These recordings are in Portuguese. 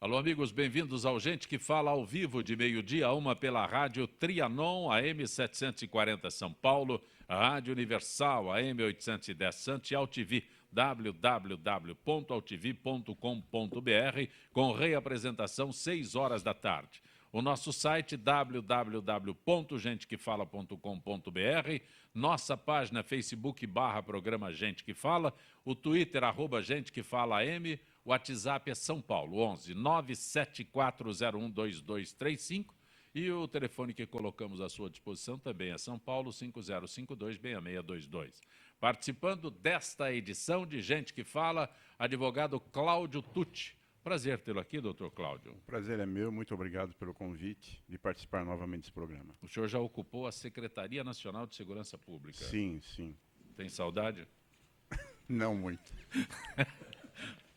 Alô, amigos, bem-vindos ao Gente que Fala ao vivo, de meio-dia a 1 pela rádio Trianon, AM 740 São Paulo, Rádio Universal, AM 810 Santos e AltV, www.altv.com.br, com reapresentação 6 horas da tarde. O nosso site www.gentequefala.com.br, nossa página Facebook /programa Gente que Fala, o Twitter @Gente que Fala AM, o WhatsApp é São Paulo, 11 974012235 e o telefone que colocamos à sua disposição também é São Paulo, 5052-6622. Participando desta edição de Gente que Fala, advogado Cláudio Tucci. Prazer tê-lo aqui, doutor Cláudio. O prazer é meu, muito obrigado pelo convite de participar novamente desse programa. O senhor já ocupou a Secretaria Nacional de Segurança Pública. Sim, sim. Tem saudade? Não muito.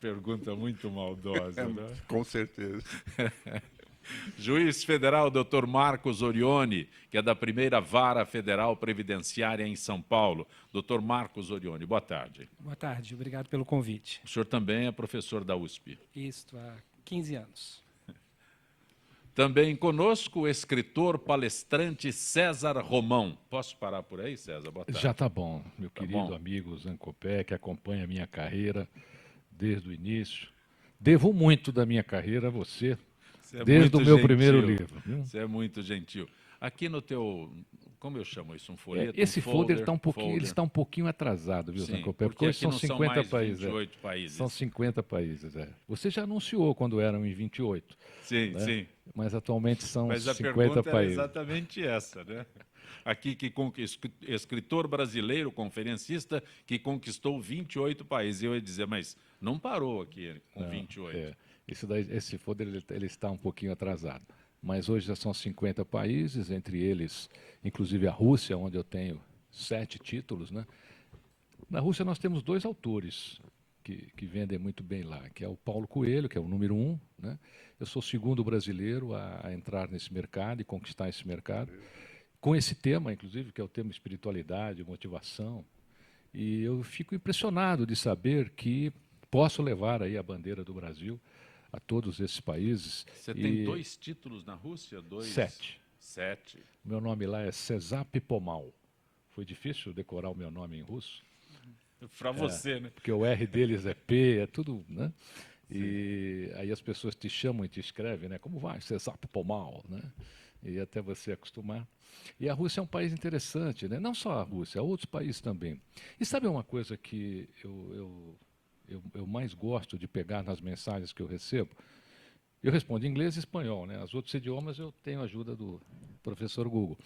Pergunta muito maldosa, né? Com certeza. Juiz federal, doutor Marcos Orione, que é da primeira Vara Federal Previdenciária em São Paulo. Doutor Marcos Orione, boa tarde. Boa tarde, obrigado pelo convite. O senhor também é professor da USP. Isso, há 15 anos. Também conosco o escritor palestrante César Romão. Posso parar por aí, César? Boa tarde. Já está bom, meu querido bom. amigo Zancopé, que acompanha a minha carreira desde o início. Devo muito da minha carreira a você, desde o meu primeiro livro. Viu? Você é muito gentil. Aqui no teu, como eu chamo isso, um folheto? Esse um folder está um pouquinho, ele está um pouquinho atrasado, viu, Sim, Zancopé? porque hoje aqui são não 50 mais países. 28 países. São 50 países, é. Você já anunciou quando eram em 28. Sim, né? sim. Mas atualmente são Mas a 50 pergunta países. era exatamente essa, né? Aqui, escritor brasileiro, conferencista, que conquistou 28 países. Eu ia dizer, mas não parou aqui com Não, 28. Esse folder ele está um pouquinho atrasado. Mas hoje já são 50 países, entre eles, inclusive a Rússia, onde eu tenho 7 títulos, né? Na Rússia nós temos 2 autores que vendem muito bem lá, que é o Paulo Coelho, que é o número 1, né? Eu sou o segundo brasileiro a entrar nesse mercado e conquistar esse mercado, com esse tema, inclusive, que é o tema espiritualidade, motivação. E eu fico impressionado de saber que posso levar aí a bandeira do Brasil a todos esses países. Você tem 2 títulos na Rússia? 7. 7. Meu nome lá é Cesar Pipomal. Foi difícil decorar o meu nome em russo. Para você, né? Porque o R deles é P, é tudo, né? E aí as pessoas te chamam e te escrevem, né? Como vai? Cesar Pipomal, né? E até você acostumar. E a Rússia é um país interessante, né? Não só a Rússia, outros países também. E sabe uma coisa que eu mais gosto de pegar nas mensagens que eu recebo? Eu respondo em inglês e espanhol, né? Os outros idiomas eu tenho a ajuda do professor Google.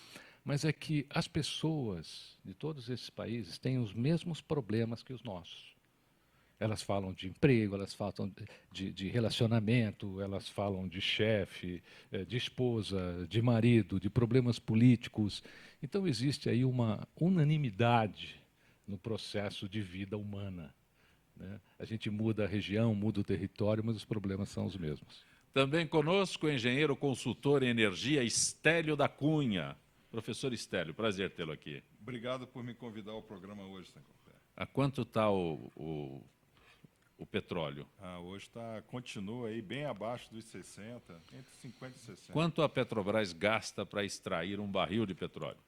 Mas é que as pessoas de todos esses países têm os mesmos problemas que os nossos. Elas falam de emprego, elas falam de relacionamento, elas falam de chefe, de esposa, de marido, de problemas políticos. Então existe aí uma unanimidade no processo de vida humana, né? A gente muda a região, muda o território, mas os problemas são os mesmos. Também conosco o engenheiro consultor em energia Estélio da Cunha. Professor Estélio, prazer tê-lo aqui. Obrigado por me convidar ao programa hoje, Sancopé. A quanto está o petróleo? Hoje continua aí bem abaixo dos 60, entre 50 e 60. Quanto a Petrobras gasta para extrair um barril de petróleo?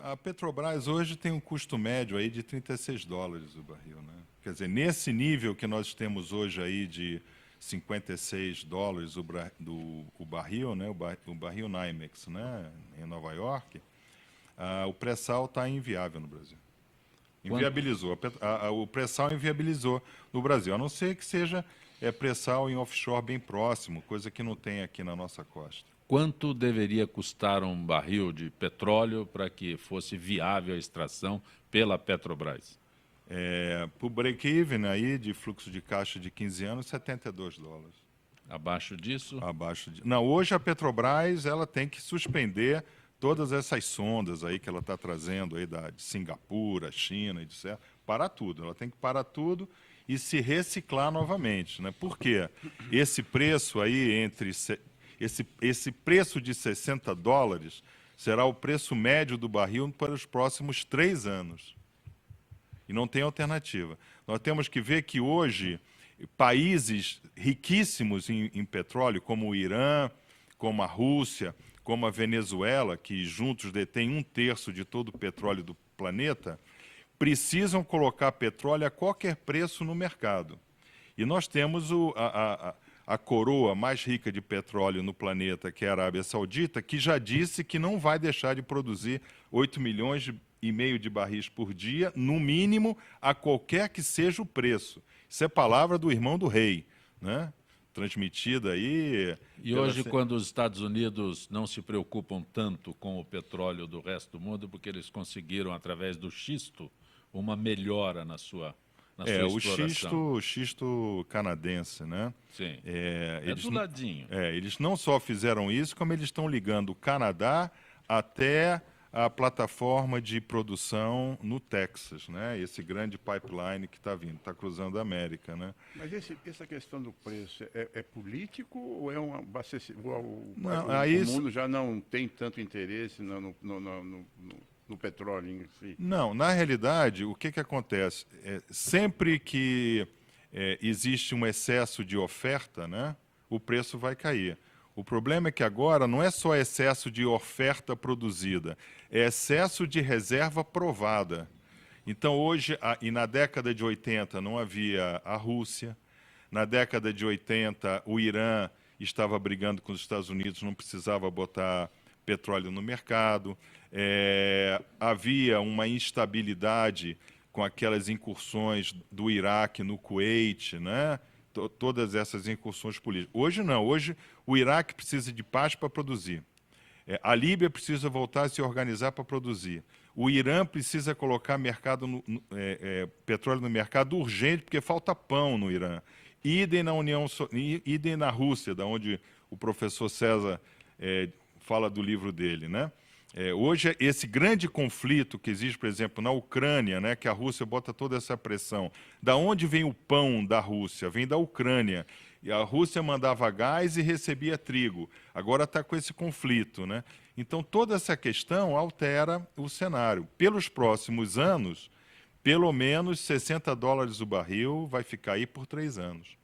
A Petrobras hoje tem um custo médio aí de $36 o barril, né? Quer dizer, nesse nível que nós temos hoje aí de $56 o barril, né? O barril NYMEX, né? Em Nova York, o pré-sal está inviável no Brasil. Inviabilizou. O pré-sal inviabilizou no Brasil, a não ser que seja pré-sal em offshore bem próximo, coisa que não tem aqui na nossa costa. Quanto deveria custar um barril de petróleo para que fosse viável a extração pela Petrobras? Para o break-even aí, de fluxo de caixa de 15 anos, $72. Abaixo disso? Não, hoje a Petrobras ela tem que suspender todas essas sondas aí que ela está trazendo aí de Singapura, China, etc. Parar tudo. Ela tem que parar tudo e se reciclar novamente, né? Por quê? Esse preço aí esse preço de $60 será o preço médio do barril para os próximos 3 anos. E não tem alternativa. Nós temos que ver que hoje países riquíssimos em petróleo, como o Irã, como a Rússia, como a Venezuela, que juntos detêm 1/3 de todo o petróleo do planeta, precisam colocar petróleo a qualquer preço no mercado. E nós temos a coroa mais rica de petróleo no planeta, que é a Arábia Saudita, que já disse que não vai deixar de produzir 8,5 milhões de barris por dia, no mínimo, a qualquer que seja o preço. Isso é palavra do irmão do rei, né? Transmitida aí... E hoje, quando os Estados Unidos não se preocupam tanto com o petróleo do resto do mundo, porque eles conseguiram, através do xisto, uma melhora na sua exploração. O xisto canadense, né? Sim, Eles do ladinho. Eles não só fizeram isso, como eles estão ligando o Canadá até a plataforma de produção no Texas, né? Esse grande pipeline que está vindo, está cruzando a América, né? Mas essa questão do preço é político ou é um abastecimento? O mundo já não tem tanto interesse no petróleo em si? Não, na realidade, o que acontece? Sempre que existe um excesso de oferta, né, o preço vai cair. O problema é que agora não é só excesso de oferta produzida, é excesso de reserva provada. Então, hoje, e na década de 80 não havia a Rússia, na década de 80 o Irã estava brigando com os Estados Unidos, não precisava botar petróleo no mercado, havia uma instabilidade com aquelas incursões do Iraque no Kuwait, né? Todas essas incursões políticas. Hoje não, hoje o Iraque precisa de paz para produzir. A Líbia precisa voltar a se organizar para produzir. O Irã precisa colocar petróleo no mercado urgente, porque falta pão no Irã. Idem na Rússia, da onde o professor César fala do livro dele, né? Hoje, esse grande conflito que existe, por exemplo, na Ucrânia, né, que a Rússia bota toda essa pressão. Da onde vem o pão da Rússia? Vem da Ucrânia. E a Rússia mandava gás e recebia trigo. Agora está com esse conflito, né? Então, toda essa questão altera o cenário. Pelos próximos anos, pelo menos $60 o barril vai ficar aí por 3 anos.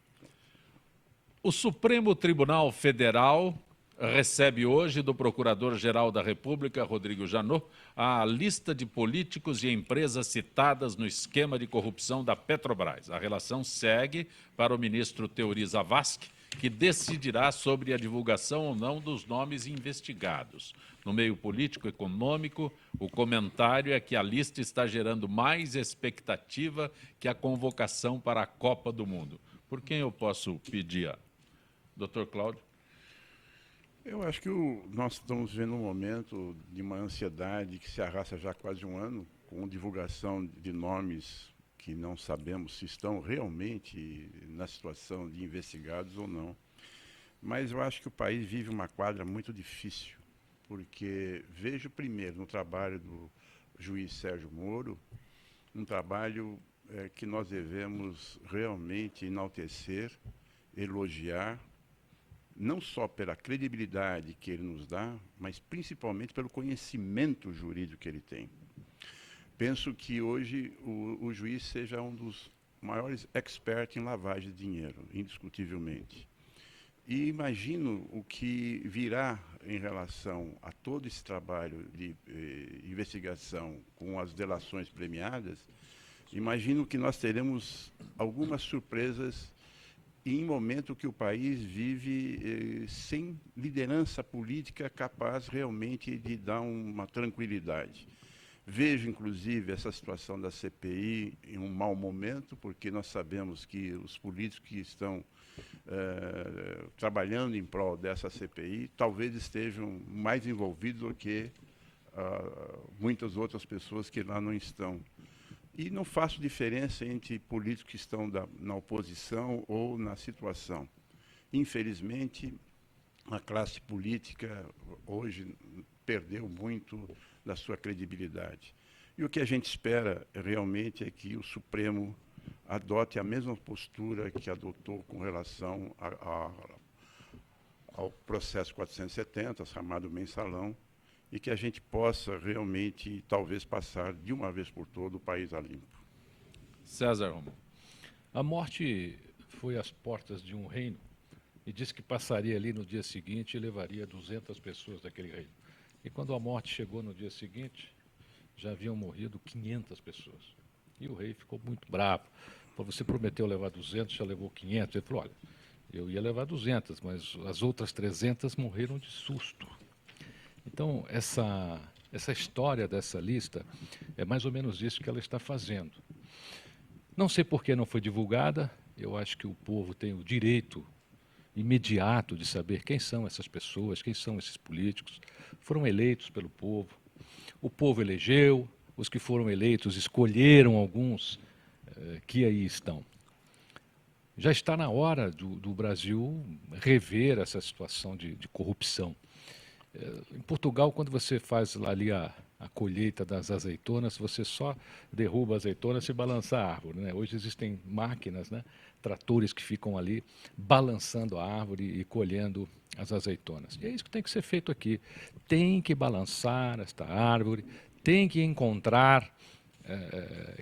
O Supremo Tribunal Federal recebe hoje do Procurador-Geral da República, Rodrigo Janot, a lista de políticos e empresas citadas no esquema de corrupção da Petrobras. A relação segue para o ministro Teori Zavascki, que decidirá sobre a divulgação ou não dos nomes investigados. No meio político-econômico, o comentário é que a lista está gerando mais expectativa que a convocação para a Copa do Mundo. Por quem eu posso pedir? Dr. Cláudio? Eu acho que nós estamos vivendo um momento de uma ansiedade que se arrasta já há quase um ano, com divulgação de nomes que não sabemos se estão realmente na situação de investigados ou não. Mas eu acho que o país vive uma quadra muito difícil, porque vejo primeiro no trabalho do juiz Sérgio Moro, um trabalho que nós devemos realmente enaltecer, elogiar, não só pela credibilidade que ele nos dá, mas principalmente pelo conhecimento jurídico que ele tem. Penso que hoje o juiz seja um dos maiores experts em lavagem de dinheiro, indiscutivelmente. E imagino o que virá em relação a todo esse trabalho de investigação com as delações premiadas. Imagino que nós teremos algumas surpresas em momento que o país vive sem liderança política capaz realmente de dar uma tranquilidade. Vejo, inclusive, essa situação da CPI em um mau momento, porque nós sabemos que os políticos que estão trabalhando em prol dessa CPI talvez estejam mais envolvidos do que muitas outras pessoas que lá não estão. E não faço diferença entre políticos que estão na oposição ou na situação. Infelizmente, a classe política hoje perdeu muito da sua credibilidade. E o que a gente espera realmente é que o Supremo adote a mesma postura que adotou com relação ao processo 470, chamado mensalão, e que a gente possa realmente, talvez, passar de uma vez por todas o país a limpo. César Romão. A morte foi às portas de um reino e disse que passaria ali no dia seguinte e levaria 200 pessoas daquele reino. E quando a morte chegou no dia seguinte, já haviam morrido 500 pessoas. E o rei ficou muito bravo. Falou, você prometeu levar 200, já levou 500. Ele falou, olha, eu ia levar 200, mas as outras 300 morreram de susto. Então, essa história dessa lista é mais ou menos isso que ela está fazendo. Não sei por que não foi divulgada, eu acho que o povo tem o direito imediato de saber quem são essas pessoas, quem são esses políticos, foram eleitos pelo povo, o povo elegeu, os que foram eleitos escolheram alguns que aí estão. Já está na hora do Brasil rever essa situação de corrupção. Em Portugal, quando você faz ali a colheita das azeitonas, você só derruba a azeitona se balançar a árvore, né? Hoje existem máquinas, né? Tratores que ficam ali balançando a árvore e colhendo as azeitonas. E é isso que tem que ser feito aqui. Tem que balançar esta árvore, tem que encontrar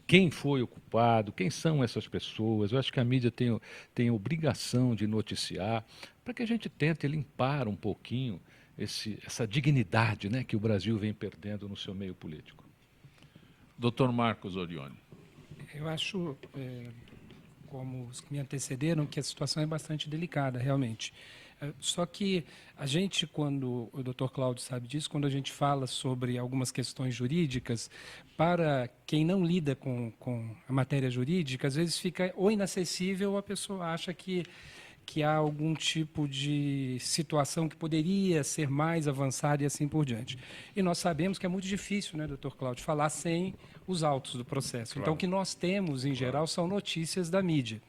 quem foi o culpado, quem são essas pessoas. Eu acho que a mídia tem obrigação de noticiar para que a gente tente limpar um pouquinho essa dignidade, né, que o Brasil vem perdendo no seu meio político. Dr. Marcos Orione. Eu acho, como os que me antecederam, que a situação é bastante delicada, realmente. Só que a gente, quando o Dr. Cláudio sabe disso, quando a gente fala sobre algumas questões jurídicas, para quem não lida com a matéria jurídica, às vezes fica ou inacessível ou a pessoa acha que há algum tipo de situação que poderia ser mais avançada e assim por diante. E nós sabemos que é muito difícil, né, doutor Cláudio, falar sem os autos do processo. Claro. Então, o que nós temos, em geral, são notícias da mídia,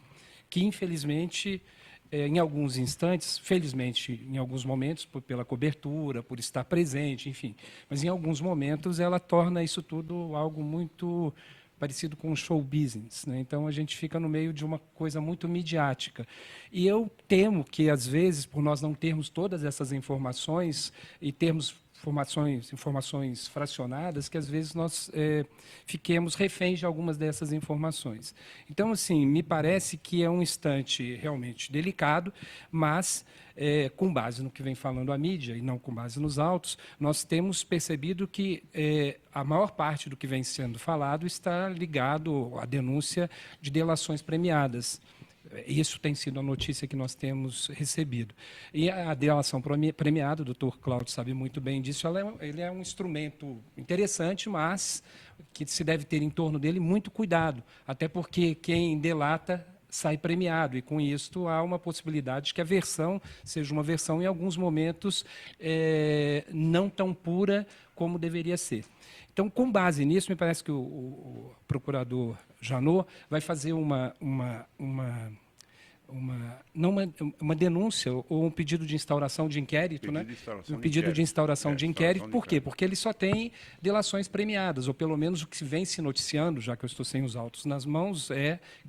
que, infelizmente, em alguns instantes, felizmente, em alguns momentos, pela cobertura, por estar presente, enfim, mas em alguns momentos ela torna isso tudo algo muito parecido com o show business, né? Então a gente fica no meio de uma coisa muito midiática. E eu temo que, às vezes, por nós não termos todas essas informações e termos informações fracionadas, que às vezes nós fiquemos reféns de algumas dessas informações. Então, assim, me parece que é um instante realmente delicado, mas com base no que vem falando a mídia e não com base nos autos, nós temos percebido que a maior parte do que vem sendo falado está ligado à denúncia de delações premiadas. Isso tem sido a notícia que nós temos recebido. E a delação premiada, o doutor Cláudio sabe muito bem disso, ele é um instrumento interessante, mas que se deve ter em torno dele muito cuidado, até porque quem delata sai premiado, e com isto há uma possibilidade de que a versão seja uma versão, em alguns momentos, não tão pura como deveria ser. Então, com base nisso, me parece que o procurador Janot vai fazer uma denúncia ou um pedido de instauração de inquérito, né? Um pedido de instauração de inquérito. Por quê? Porque ele só tem delações premiadas, ou pelo menos o que vem se noticiando, já que eu estou sem os autos nas mãos,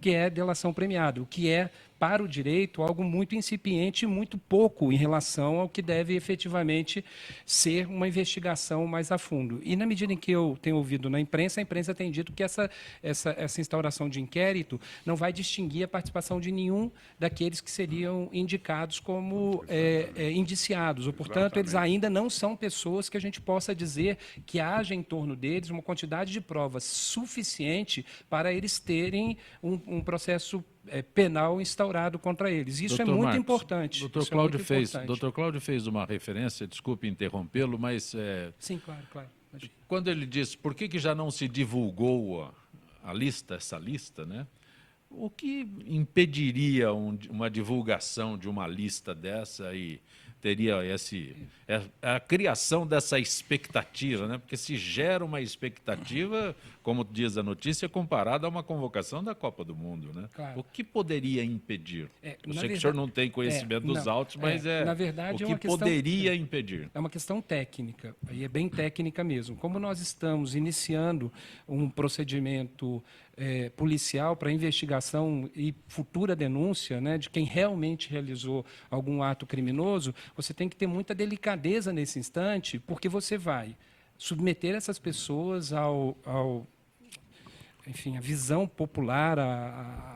que é delação premiada, o que é, para o direito, algo muito incipiente e muito pouco em relação ao que deve efetivamente ser uma investigação mais a fundo. E, na medida em que eu tenho ouvido na imprensa, a imprensa tem dito que essa instauração de inquérito não vai distinguir a participação de nenhum daqueles que seriam indicados como indiciados. Ou, portanto, eles ainda não são pessoas que a gente possa dizer que haja em torno deles uma quantidade de provas suficiente para eles terem um processo penal instaurado contra eles. Isso é muito importante. Dr. Cláudio fez uma referência, desculpe interrompê-lo, mas... Sim, claro. Quando ele disse por que já não se divulgou essa lista, né? O que impediria uma divulgação de uma lista dessa e teria a criação dessa expectativa, né? Porque se gera uma expectativa, como diz a notícia, comparada a uma convocação da Copa do Mundo, né? Claro. O que poderia impedir? Eu sei que o senhor não tem conhecimento dos autos, mas na verdade, o que poderia impedir? É uma questão técnica, e é bem técnica mesmo. Como nós estamos iniciando um procedimento policial para investigação e futura denúncia, né, de quem realmente realizou algum ato criminoso, você tem que ter muita delicadeza nesse instante, porque você vai submeter essas pessoas ao enfim, a visão popular,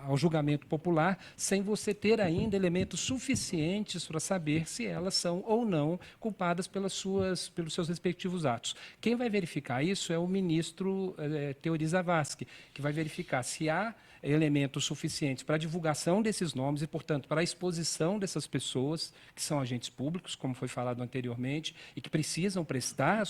ao julgamento popular, sem você ter ainda elementos suficientes para saber se elas são ou não culpadas pelos seus respectivos atos. Quem vai verificar isso é o ministro Teori Zavascki, que vai verificar se há elementos suficientes para a divulgação desses nomes e, portanto, para a exposição dessas pessoas que são agentes públicos, como foi falado anteriormente, e que precisam prestar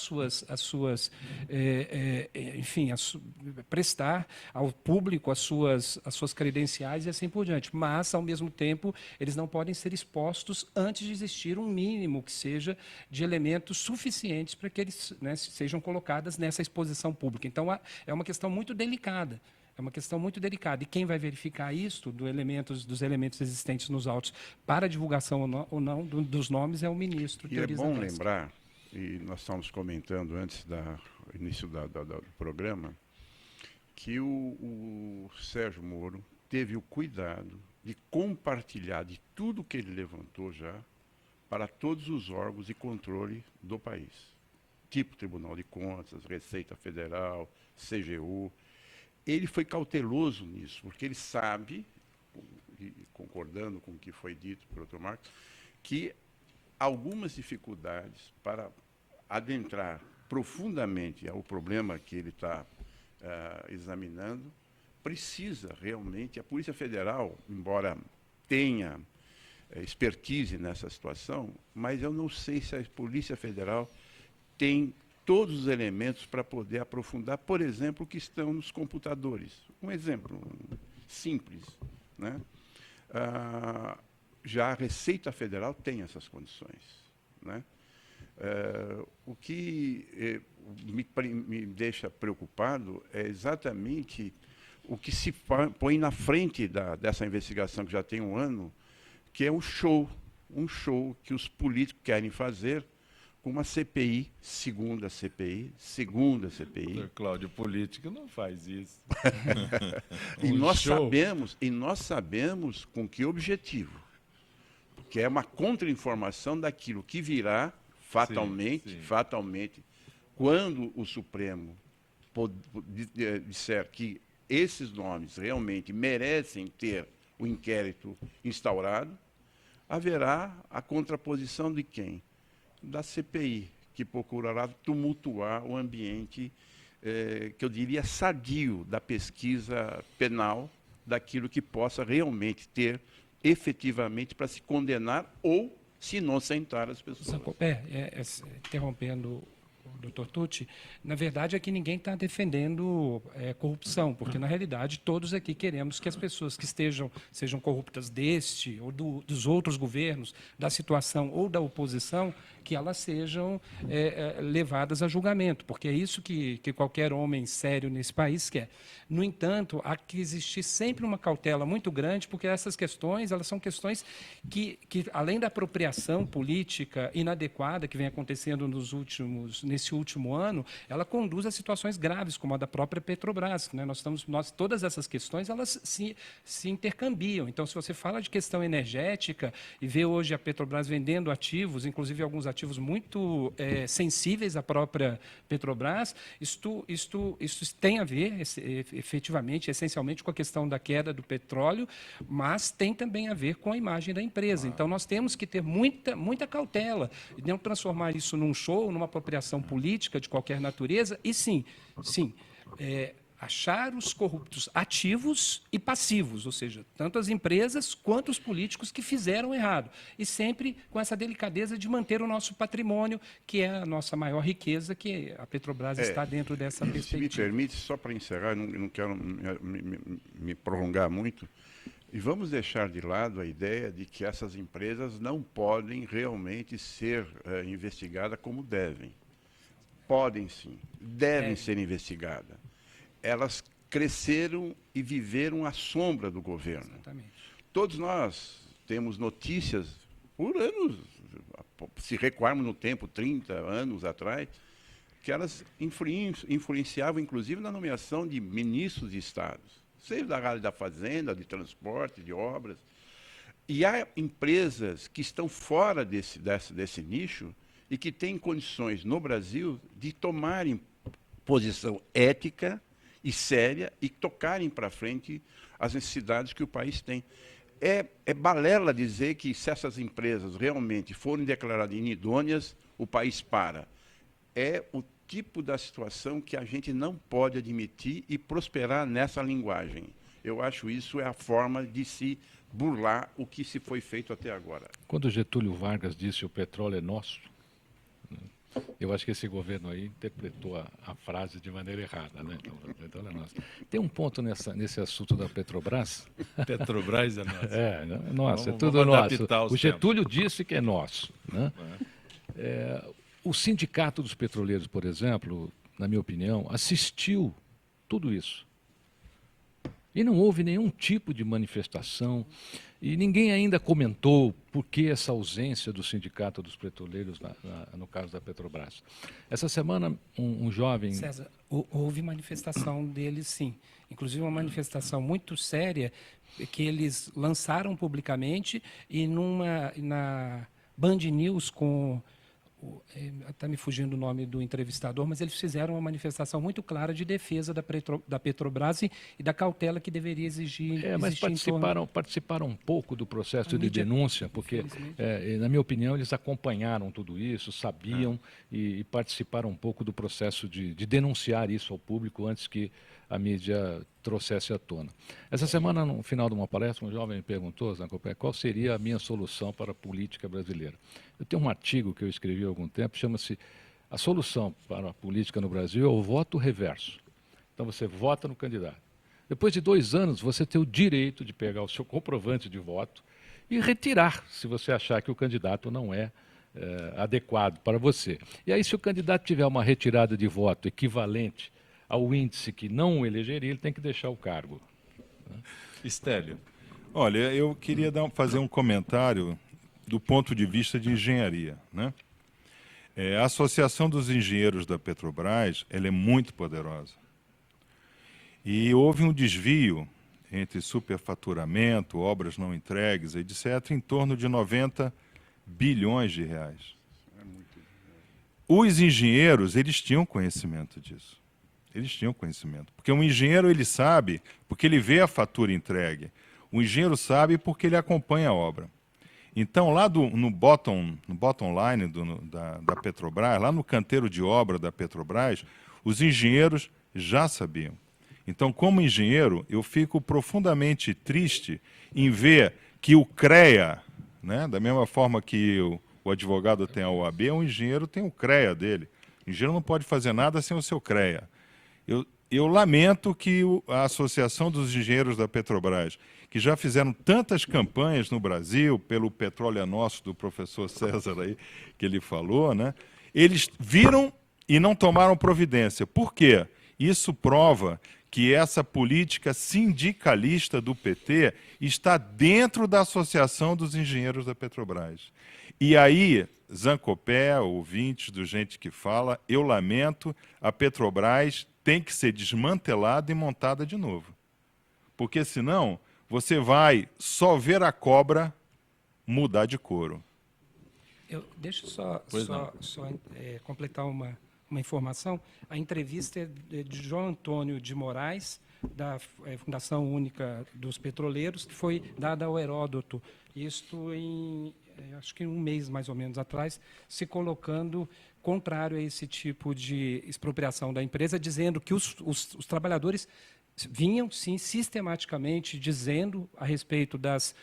prestar ao público as suas credenciais e assim por diante. Mas, ao mesmo tempo, eles não podem ser expostos antes de existir um mínimo que seja de elementos suficientes para que eles, né, sejam colocados nessa exposição pública. Então, é uma questão muito delicada. É uma questão muito delicada. E quem vai verificar isso, dos elementos existentes nos autos, para a divulgação ou não dos nomes, é o ministro. E é bom lembrar, e nós estávamos comentando antes do início do programa, que o Sérgio Moro teve o cuidado de compartilhar de tudo que ele levantou já para todos os órgãos de controle do país. Tipo Tribunal de Contas, Receita Federal, CGU. Ele foi cauteloso nisso, porque ele sabe, e concordando com o que foi dito pelo Dr. Marcos, que algumas dificuldades para adentrar profundamente ao problema que ele está examinando, precisa realmente, a Polícia Federal, embora tenha expertise nessa situação, mas eu não sei se a Polícia Federal tem todos os elementos para poder aprofundar, por exemplo, o que estão nos computadores. Um exemplo simples, né? Já a Receita Federal tem essas condições, né? O que me deixa preocupado é exatamente o que se põe na frente dessa investigação, que já tem um ano, que é um show que os políticos querem fazer, com uma CPI, segunda CPI. Doutor Cláudio, político não faz isso. E nós sabemos com que objetivo. Que é uma contra-informação daquilo que virá fatalmente, quando o Supremo disser que esses nomes realmente merecem ter o inquérito instaurado, haverá a contraposição de quem? Da CPI, que procurará tumultuar o ambiente, que eu diria sadio, da pesquisa penal, daquilo que possa realmente ter, efetivamente, para se condenar ou se inocentar as pessoas. Interrompendo o Dr. Tucci, na verdade aqui ninguém está defendendo corrupção, porque na realidade todos aqui queremos que as pessoas que sejam corruptas deste ou dos outros governos, da situação ou da oposição, que elas sejam levadas a julgamento, porque é isso que qualquer homem sério nesse país quer. No entanto, há que existir sempre uma cautela muito grande, porque essas questões, elas são questões que além da apropriação política inadequada que vem acontecendo nesse último ano, ela conduz a situações graves, como a da própria Petrobras, né? Todas essas questões, elas se intercambiam. Então, se você fala de questão energética e vê hoje a Petrobras vendendo ativos, inclusive alguns ativos muito sensíveis à própria Petrobras, isso tem a ver, efetivamente, essencialmente, com a questão da queda do petróleo, mas tem também a ver com a imagem da empresa. Então, nós temos que ter muita cautela e não transformar isso num show, numa apropriação política de qualquer natureza, e achar os corruptos ativos e passivos, ou seja, tanto as empresas quanto os políticos que fizeram errado. E sempre com essa delicadeza de manter o nosso patrimônio, que é a nossa maior riqueza, que a Petrobras está dentro dessa perspectiva. Se me permite, só para encerrar, eu não quero me prolongar muito, e vamos deixar de lado a ideia de que essas empresas não podem realmente ser investigadas como devem. Podem sim, devem ser investigadas. Elas cresceram e viveram à sombra do governo. Exatamente. Todos nós temos notícias, por anos, se recuarmos no tempo, 30 anos atrás, que elas influenciavam, inclusive, na nomeação de ministros de estados, seja da área da fazenda, de transporte, de obras. E há empresas que estão fora desse nicho e que têm condições, no Brasil, de tomarem posição ética e séria e tocarem para frente as necessidades que o país tem. É balela dizer que se essas empresas realmente forem declaradas inidôneas, o país para. É o tipo da situação que a gente não pode admitir e prosperar nessa linguagem. Eu acho isso é a forma de se burlar o que se foi feito até agora. Quando Getúlio Vargas disse o petróleo é nosso, eu acho que esse governo aí interpretou a frase de maneira errada, né? Então, o petróleo é nosso. Tem um ponto nesse assunto da Petrobras. Petrobras é nossa. É nosso, é Vamos tudo nosso. adaptar os O Getúlio disse que é nosso, né? O Sindicato dos Petroleiros, por exemplo, na minha opinião, assistiu tudo isso. E não houve nenhum tipo de manifestação, e ninguém ainda comentou por que essa ausência do Sindicato dos Petroleiros no caso da Petrobras. Essa semana, um jovem... César, houve manifestação deles, sim. Inclusive uma manifestação muito séria que eles lançaram publicamente e na Band News com... Está me fugindo o nome do entrevistador, mas eles fizeram uma manifestação muito clara de defesa da Petrobras e da cautela que deveria exigir. Mas participaram um pouco do processo de denúncia, porque, infelizmente. na minha opinião, eles acompanharam tudo isso, sabiam e participaram um pouco do processo de denunciar isso ao público antes que a mídia trouxesse à tona. Essa semana, no final de uma palestra, um jovem me perguntou, Zancopé, qual seria a minha solução para a política brasileira. Eu tenho um artigo que eu escrevi há algum tempo, chama-se A Solução para a Política no Brasil é o Voto Reverso. Então você vota no candidato. Depois de 2 anos, você tem o direito de pegar o seu comprovante de voto e retirar, se você achar que o candidato não é adequado para você. E aí, se o candidato tiver uma retirada de voto equivalente ao índice que não o elegeria, ele tem que deixar o cargo. Estélio. Olha, eu queria fazer um comentário do ponto de vista de engenharia, né? A Associação dos Engenheiros da Petrobras, ela é muito poderosa. E houve um desvio entre superfaturamento, obras não entregues, etc., em torno de 90 bilhões de reais. Os engenheiros, eles tinham conhecimento disso. Eles tinham conhecimento. Porque um engenheiro, ele sabe, porque ele vê a fatura entregue. O engenheiro sabe porque ele acompanha a obra. Então, lá no bottom line da Petrobras, lá no canteiro de obra da Petrobras, os engenheiros já sabiam. Então, como engenheiro, eu fico profundamente triste em ver que o CREA, né, da mesma forma que o advogado tem a OAB, o engenheiro tem o CREA dele. O engenheiro não pode fazer nada sem o seu CREA. Eu lamento que a Associação dos Engenheiros da Petrobras, que já fizeram tantas campanhas no Brasil, pelo Petróleo é Nosso, do professor César aí, que ele falou, né? Eles viram e não tomaram providência. Por quê? Isso prova que essa política sindicalista do PT está dentro da Associação dos Engenheiros da Petrobras. E aí, Zancopé, ouvintes do Gente que Fala, eu lamento, a Petrobras tem que ser desmantelada e montada de novo. Porque senão você vai só ver a cobra mudar de couro. Deixa eu só completar uma informação. A entrevista é de João Antônio de Moraes, da Fundação Única dos Petroleiros, que foi dada ao Heródoto. Isto acho que um mês mais ou menos atrás, se colocando contrário a esse tipo de expropriação da empresa, dizendo que os trabalhadores vinham, sim, sistematicamente dizendo a respeito das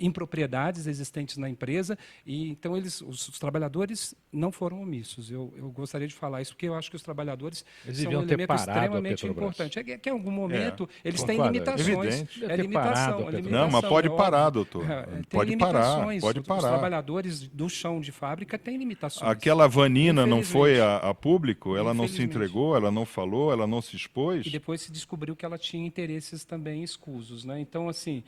impropriedades existentes na empresa, e então os trabalhadores não foram omissos. Eu gostaria de falar isso, porque eu acho que os trabalhadores são um elemento extremamente importante. É que em algum momento eles têm limitações. Evidente. Limitação. Não, mas pode parar, doutor. Pode parar, pode Os parar. trabalhadores do chão de fábrica têm limitações. Aquela vanina não foi a público, ela não se entregou, ela não falou, ela não se expôs. E depois se descobriu que ela tinha interesses também escusos, né? Então, assim...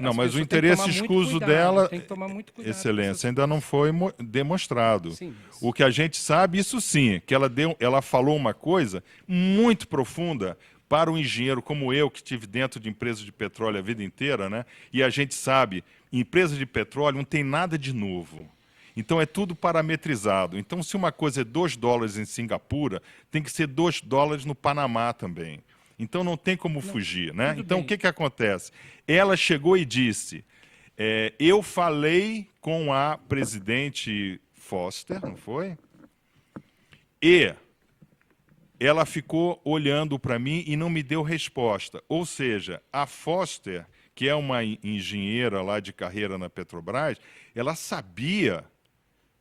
Não, mas o interesse escuso dela, tem que tomar muito cuidado. Excelência, ainda não foi demonstrado. Sim. O que a gente sabe, isso sim, que ela falou uma coisa muito profunda para um engenheiro como eu, que estive dentro de empresa de petróleo a vida inteira, né? E a gente sabe, empresa de petróleo não tem nada de novo. Então, é tudo parametrizado. Então, se uma coisa é $2 em Singapura, tem que ser $2 no Panamá também. Então não tem como fugir, né? tudo Então bem. o que acontece? Ela chegou e disse, eu falei com a presidente Foster, não foi? E ela ficou olhando para mim e não me deu resposta. Ou seja, a Foster, que é uma engenheira lá de carreira na Petrobras, ela sabia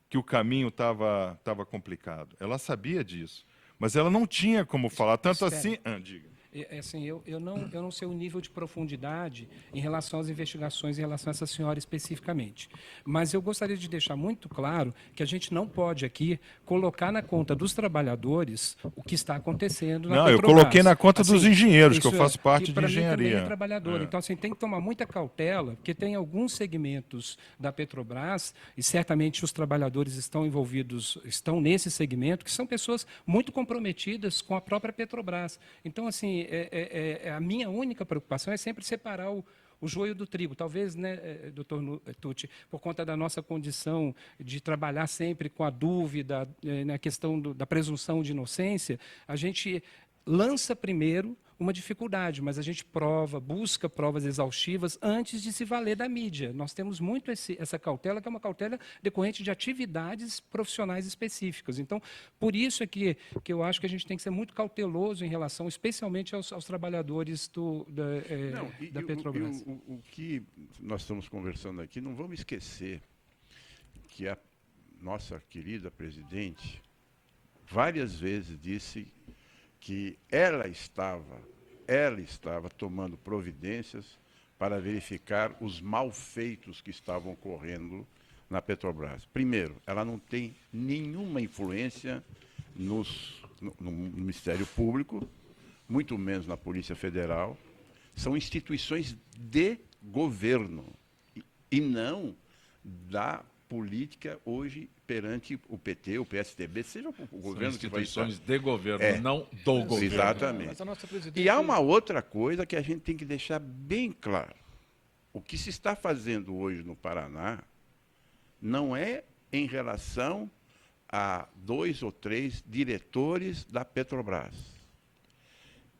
que o caminho estava complicado. Ela sabia disso. Mas ela não tinha como falar. Tanto Espera. assim... diga. Assim, eu não sei o nível de profundidade em relação às investigações em relação a essa senhora especificamente. Mas eu gostaria de deixar muito claro que a gente não pode aqui colocar na conta dos trabalhadores o que está acontecendo na Não, eu Petrobras. coloquei na conta dos engenheiros, que eu isso faço parte de pra mim também engenharia. é trabalhador. Então, assim, tem que tomar muita cautela, porque tem alguns segmentos da Petrobras, e certamente os trabalhadores estão envolvidos, estão nesse segmento, que são pessoas muito comprometidas com a própria Petrobras. Então, assim, a minha única preocupação é sempre separar o joio do trigo. Talvez, né, doutor Tucci, por conta da nossa condição de trabalhar sempre com a dúvida, na questão da presunção de inocência, a gente lança primeiro uma dificuldade, mas a gente busca provas exaustivas antes de se valer da mídia. Nós temos muito essa cautela, que é uma cautela decorrente de atividades profissionais específicas. Então, por isso é que eu acho que a gente tem que ser muito cauteloso em relação, especialmente aos trabalhadores da Petrobras. O que nós estamos conversando aqui, não vamos esquecer que a nossa querida presidente várias vezes disse que ela estava tomando providências para verificar os malfeitos que estavam ocorrendo na Petrobras. Primeiro, ela não tem nenhuma influência no Ministério Público, muito menos na Polícia Federal. São instituições de governo e não da política hoje perante o PT, o PSDB, seja o governo que vai estar. Instituições de governo, não do governo. Exatamente. Mas a nossa presidente... E há uma outra coisa que a gente tem que deixar bem claro. O que se está fazendo hoje no Paraná não é em relação a 2 ou 3 diretores da Petrobras.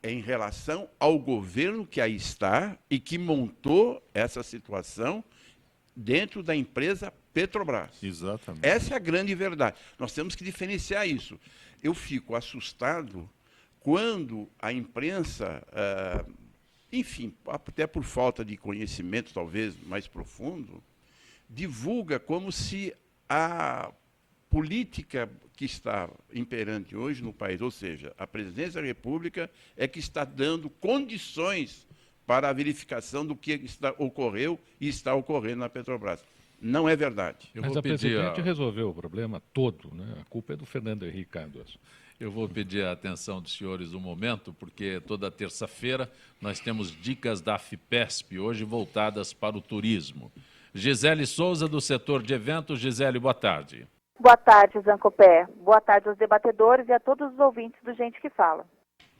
É em relação ao governo que aí está e que montou essa situação dentro da empresa Petrobras. Exatamente. Essa é a grande verdade. Nós temos que diferenciar isso. Eu fico assustado quando a imprensa, enfim, até por falta de conhecimento talvez mais profundo, divulga como se a política que está imperante hoje no país, ou seja, a presidência da República, é que está dando condições para a verificação do que ocorreu e está ocorrendo na Petrobras. Não é verdade. Mas a presidente resolveu o problema todo, né? A culpa é do Fernando Henrique Cardoso. Eu vou pedir a atenção dos senhores um momento, porque toda terça-feira nós temos dicas da FIPESP, hoje voltadas para o turismo. Gisele Souza, do setor de eventos. Gisele, boa tarde. Boa tarde, Zancopé. Boa tarde aos debatedores e a todos os ouvintes do Gente que Fala.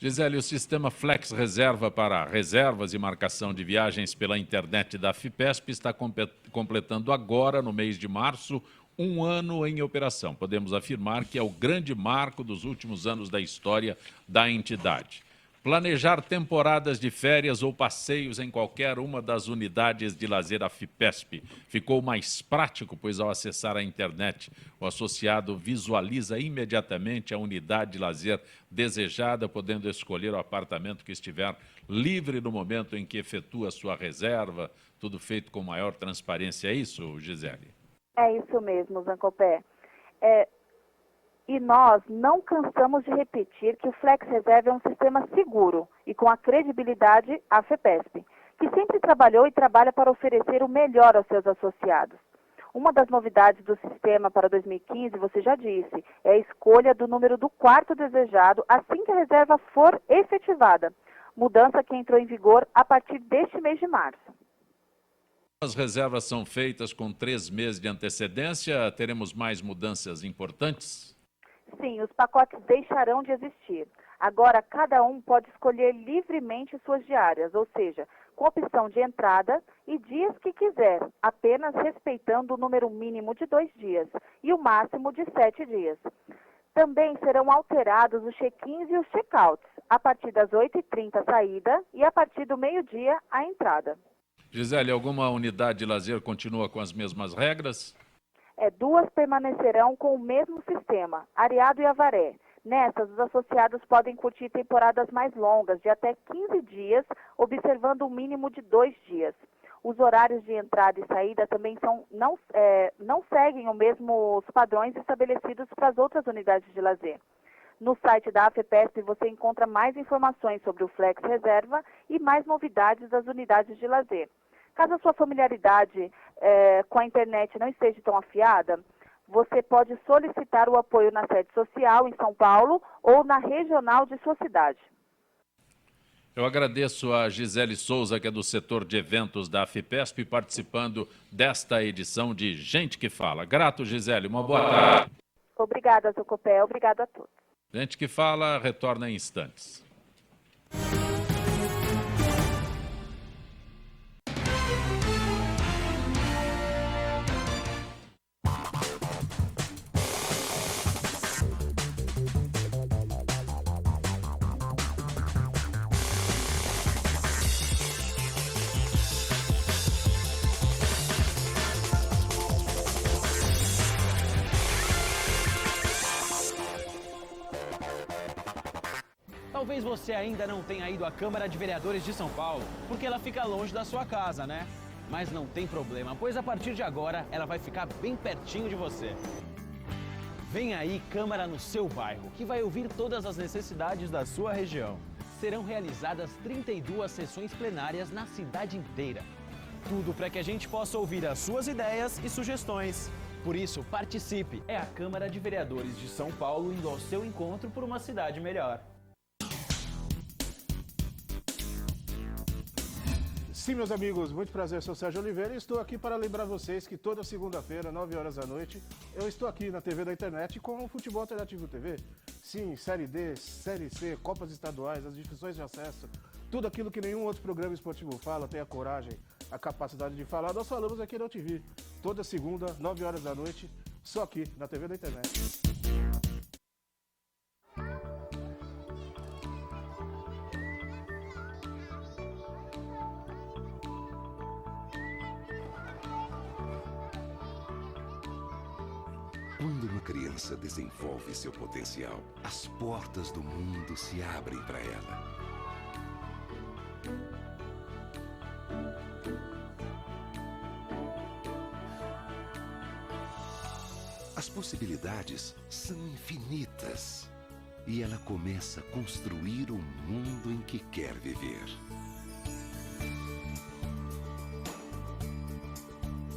Gisele, o sistema Flex Reserva para reservas e marcação de viagens pela internet da FIPESP está completando agora, no mês de março, 1 ano em operação. Podemos afirmar que é o grande marco dos últimos anos da história da entidade. Planejar temporadas de férias ou passeios em qualquer uma das unidades de lazer da FIPESP ficou mais prático, pois ao acessar a internet, o associado visualiza imediatamente a unidade de lazer desejada, podendo escolher o apartamento que estiver livre no momento em que efetua sua reserva, tudo feito com maior transparência. É isso, Gisele? É isso mesmo, Zancopé. E nós não cansamos de repetir que o Flex Reserva é um sistema seguro e com a credibilidade à FIPESP, que sempre trabalhou e trabalha para oferecer o melhor aos seus associados. Uma das novidades do sistema para 2015, você já disse, é a escolha do número do quarto desejado assim que a reserva for efetivada, mudança que entrou em vigor a partir deste mês de março. As reservas são feitas com 3 meses de antecedência. Teremos mais mudanças importantes? Sim, os pacotes deixarão de existir. Agora, cada um pode escolher livremente suas diárias, ou seja, com opção de entrada e dias que quiser, apenas respeitando o número mínimo de 2 dias e o máximo de 7 dias. Também serão alterados os check-ins e os check-outs, a partir das 8h30 a saída e a partir do meio-dia a entrada. Gisele, alguma unidade de lazer continua com as mesmas regras? 2 permanecerão com o mesmo sistema, Areado e Avaré. Nessas, os associados podem curtir temporadas mais longas, de até 15 dias, observando um mínimo de 2 dias. Os horários de entrada e saída também não seguem os mesmos padrões estabelecidos para as outras unidades de lazer. No site da AFEPESP você encontra mais informações sobre o Flex Reserva e mais novidades das unidades de lazer. Caso a sua familiaridade com a internet não esteja tão afiada, você pode solicitar o apoio na sede social em São Paulo ou na regional de sua cidade. Eu agradeço a Gisele Souza, que é do setor de eventos da AFIPESP, participando desta edição de Gente que Fala. Grato, Gisele. Uma boa tarde. Obrigada, Zocopé. Obrigado a todos. Gente que Fala retorna em instantes. Talvez você ainda não tenha ido à Câmara de Vereadores de São Paulo, porque ela fica longe da sua casa, né? Mas não tem problema, pois a partir de agora ela vai ficar bem pertinho de você. Vem aí Câmara no seu bairro, que vai ouvir todas as necessidades da sua região. Serão realizadas 32 sessões plenárias na cidade inteira. Tudo para que a gente possa ouvir as suas ideias e sugestões. Por isso, participe! É a Câmara de Vereadores de São Paulo indo ao seu encontro por uma cidade melhor. Sim, meus amigos, muito prazer, sou Sérgio Oliveira e estou aqui para lembrar vocês que toda segunda-feira, 9 horas da noite, eu estou aqui na TV da internet com o Futebol Alternativo TV. Sim, Série D, Série C, Copas Estaduais, as divisões de acesso, tudo aquilo que nenhum outro programa esportivo fala, tem a coragem, a capacidade de falar, nós falamos aqui na TV. Toda segunda, 9 horas da noite, só aqui na TV da internet. Quando uma criança desenvolve seu potencial, as portas do mundo se abrem para ela. As possibilidades são infinitas e ela começa a construir o mundo em que quer viver.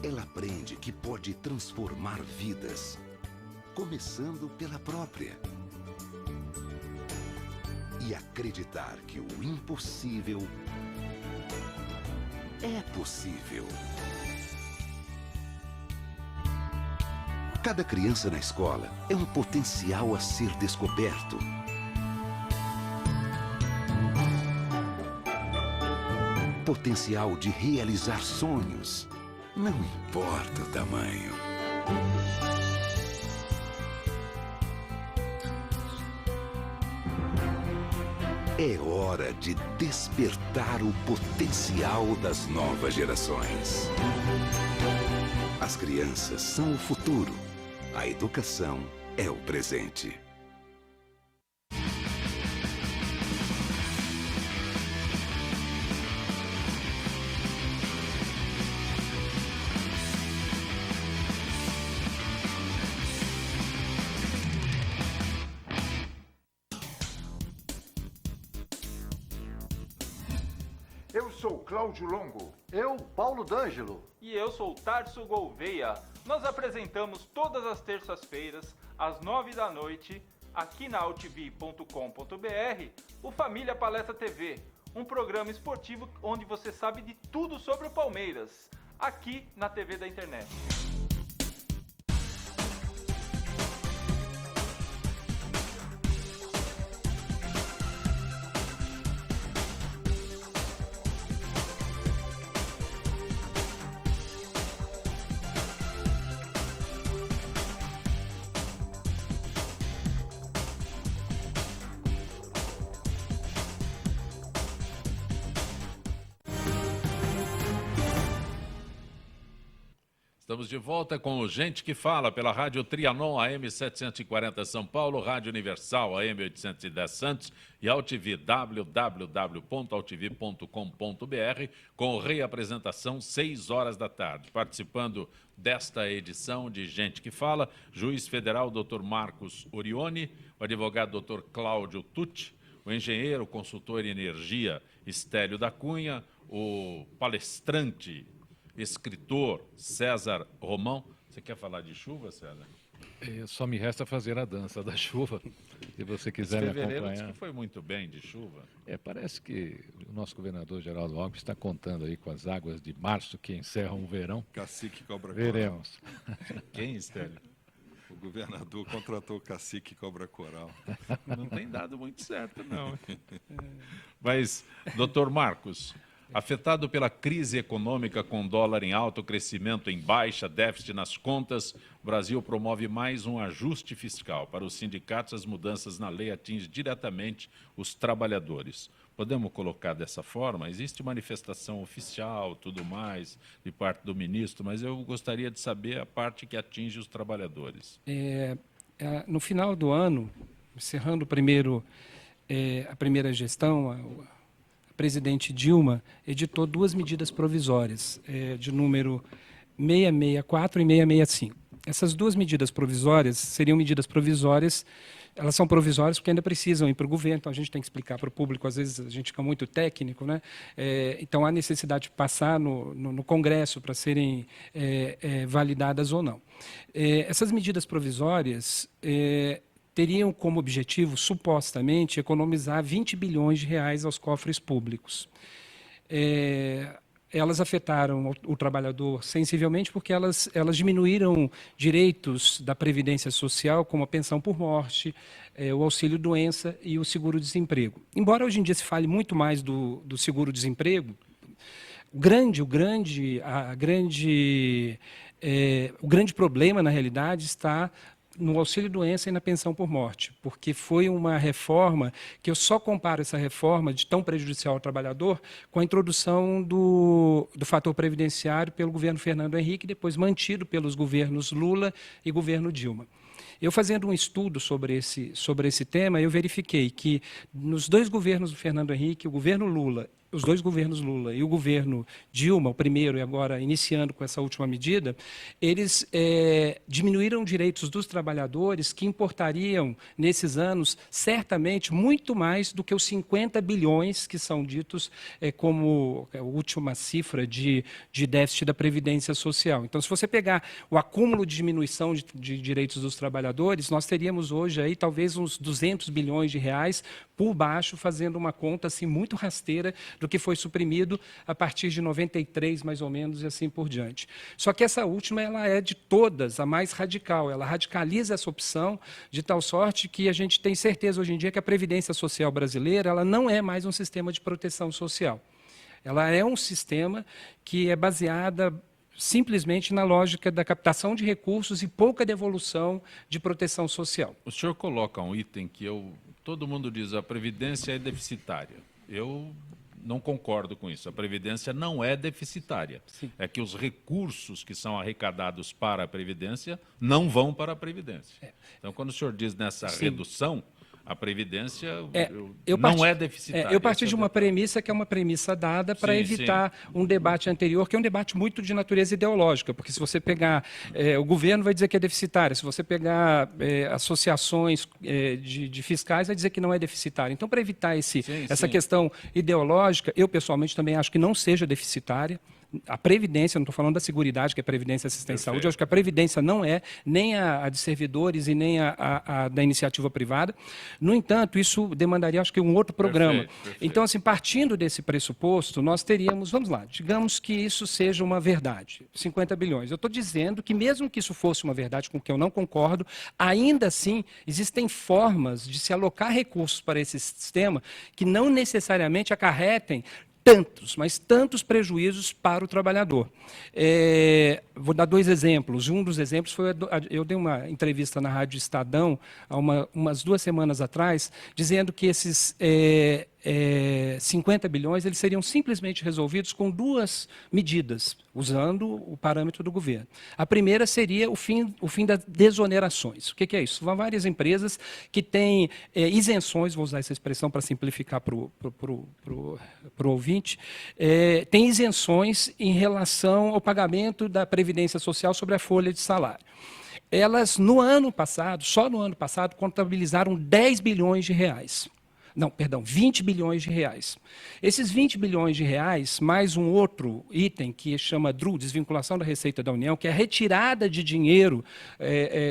Ela aprende que pode transformar vidas, começando pela própria. E acreditar que o impossível é possível. Cada criança na escola é um potencial a ser descoberto. Potencial de realizar sonhos. Não importa o tamanho. É hora de despertar o potencial das novas gerações. As crianças são o futuro. A educação é o presente. Eu sou Cláudio Longo. Eu, Paulo D'Angelo. E eu sou Tarso Gouveia. Nós apresentamos todas as terças-feiras, às 9 da noite, aqui na altv.com.br, o Família Palestra TV, um programa esportivo onde você sabe de tudo sobre o Palmeiras, aqui na TV da internet. Estamos de volta com o Gente que Fala pela Rádio Trianon AM 740 São Paulo, Rádio Universal AM 810 Santos e AltV www.altv.com.br com reapresentação 6 horas da tarde. Participando desta edição de Gente que Fala, juiz federal Dr. Marcos Orione, o advogado Dr. Cláudio Tucci, o engenheiro, consultor em energia Estélio da Cunha, o palestrante, escritor César Romão. Você quer falar de chuva, César? Só me resta fazer a dança da chuva, se você quiser me Fevereiro acompanhar. disse que foi muito bem de chuva. Parece que o nosso governador Geraldo Alckmin está contando aí com as águas de março que encerram o verão. Cacique Cobra Veremos. Quem, Estélio? O governador contratou o cacique Cobra Coral. Não tem dado muito certo, não. Mas, doutor Marcos, afetado pela crise econômica com dólar em alto, crescimento em baixa, déficit nas contas, o Brasil promove mais um ajuste fiscal. Para os sindicatos, as mudanças na lei atingem diretamente os trabalhadores. Podemos colocar dessa forma? Existe manifestação oficial, tudo mais, de parte do ministro, mas eu gostaria de saber a parte que atinge os trabalhadores. No final do ano, encerrando primeiro a primeira gestão, a presidente Dilma editou 2 medidas provisórias, de número 664 e 665. Essas 2 medidas provisórias seriam medidas provisórias, elas são provisórias porque ainda precisam ir para o governo, então a gente tem que explicar para o público, às vezes a gente fica muito técnico, né? Então há necessidade de passar no Congresso para serem validadas ou não. Essas medidas provisórias teriam como objetivo, supostamente, economizar 20 bilhões de reais aos cofres públicos. Elas afetaram o trabalhador sensivelmente porque elas diminuíram direitos da Previdência Social, como a pensão por morte, o auxílio-doença e o seguro-desemprego. Embora hoje em dia se fale muito mais do seguro-desemprego, o grande problema, na realidade, está no auxílio-doença e na pensão por morte, porque foi uma reforma que eu só comparo essa reforma de tão prejudicial ao trabalhador com a introdução do fator previdenciário pelo governo Fernando Henrique, depois mantido pelos governos Lula e governo Dilma. Eu fazendo um estudo sobre esse tema, eu verifiquei que nos 2 governos do Fernando Henrique, o governo Lula, os 2 governos Lula e o governo Dilma, o primeiro e agora iniciando com essa última medida, eles diminuíram direitos dos trabalhadores que importariam, nesses anos, certamente muito mais do que os 50 bilhões que são ditos como a última cifra de déficit da Previdência Social. Então, se você pegar o acúmulo de diminuição de direitos dos trabalhadores, nós teríamos hoje aí talvez uns 200 bilhões de reais por baixo, fazendo uma conta assim muito rasteira do que foi suprimido a partir de 93, mais ou menos, e assim por diante. Só que essa última, ela é de todas a mais radical, ela radicaliza essa opção de tal sorte que a gente tem certeza hoje em dia que a Previdência Social brasileira, ela não é mais um sistema de proteção social. Ela é um sistema que é baseada simplesmente na lógica da captação de recursos e pouca devolução de proteção social. O senhor coloca um item que todo mundo diz, a Previdência é deficitária. Eu não concordo com isso. A Previdência não é deficitária. Sim. É que os recursos que são arrecadados para a Previdência não vão para a Previdência. Então, quando o senhor diz nessa redução, a Previdência não é deficitária. Eu parti de uma premissa que é uma premissa dada para evitar um debate anterior, que é um debate muito de natureza ideológica, porque se você pegar, o governo vai dizer que é deficitária, se você pegar associações de fiscais, vai dizer que não é deficitária. Então, para evitar essa questão ideológica, eu pessoalmente também acho que não seja deficitária. A Previdência, não estou falando da Seguridade, que é a Previdência Assistência e Saúde, eu acho que a Previdência não é nem a de servidores e nem a da iniciativa privada. No entanto, isso demandaria, acho que, um outro programa. Perfeito. Então, assim, partindo desse pressuposto, nós teríamos, vamos lá, digamos que isso seja uma verdade, 50 bilhões. Eu estou dizendo que mesmo que isso fosse uma verdade com que eu não concordo, ainda assim, existem formas de se alocar recursos para esse sistema que não necessariamente acarretem tantos prejuízos para o trabalhador. Vou dar 2 exemplos. Um dos exemplos foi, eu dei uma entrevista na Rádio Estadão, há umas 2 semanas atrás, dizendo que 50 bilhões, eles seriam simplesmente resolvidos com duas medidas, usando o parâmetro do governo. A primeira seria o fim das desonerações. O que é isso? São várias empresas que têm isenções, vou usar essa expressão para simplificar para o ouvinte, têm isenções em relação ao pagamento da Previdência Social sobre a folha de salário. Elas, só no ano passado, contabilizaram 10 bilhões de reais. Não, perdão, 20 bilhões de reais. Esses 20 bilhões de reais, mais um outro item que chama DRU, desvinculação da Receita da União, que é a retirada de dinheiro